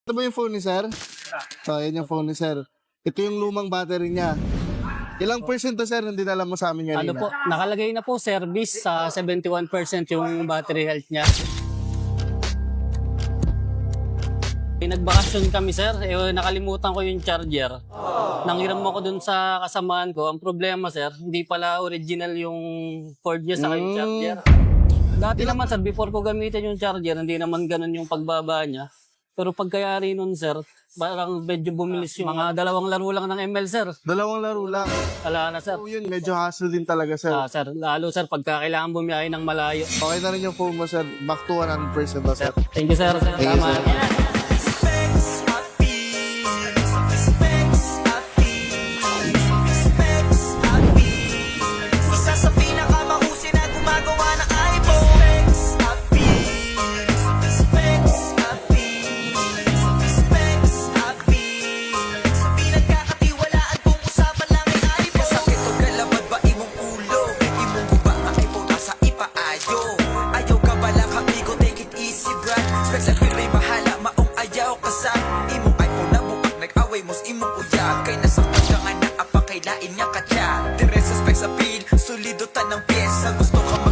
Ito ba yung phone ni sir? So, yan yung phone ni sir. Ito yung lumang battery niya. Ilang percent to sir hindi alam mo sa amin kanina? Ano po, nakalagay na po service sa 71% yung battery health niya. Nagbakasyon kami sir, nakalimutan ko yung charger. Nanghiram ako dun sa kasamaan ko. Ang problema sir, hindi pala original yung cord niya sa yung charger. Dati naman sir, before ko gamitin yung charger, hindi naman ganun yung pagbaba niya. Pero pagkayari nun sir, parang medyo bumilis yung mga 2 laro lang ng ML sir. 2 laro lang. Wala na sir. So yun, medyo hassle din talaga sir. Sir, lalo sir, pagka kailangan bumiyahe ng malayo. Okay na rin yung phone mo sir. Back to 100% na sir. Thank you sir. Thank you, Salamat. sir. Isa sa pinakamahusay na gumagawa ng iPhone. Sa pinagkakatiwalaan kung usapan lang ay iPhone. Kasakit o kalabad ba imong ulo? Imong guba ang iPhone asa ipaayo. Ayaw ka ba lang kamigo, take it easy brad. Specs sa kiray bahala, maong ayaw ka sa imong iPhone na buak. Nag-away mos imong uyab. Kay nasaktan ka nga na apakailain niya ka chat. Dire sa specs appeal, solido tanang pyesa. Gusto ka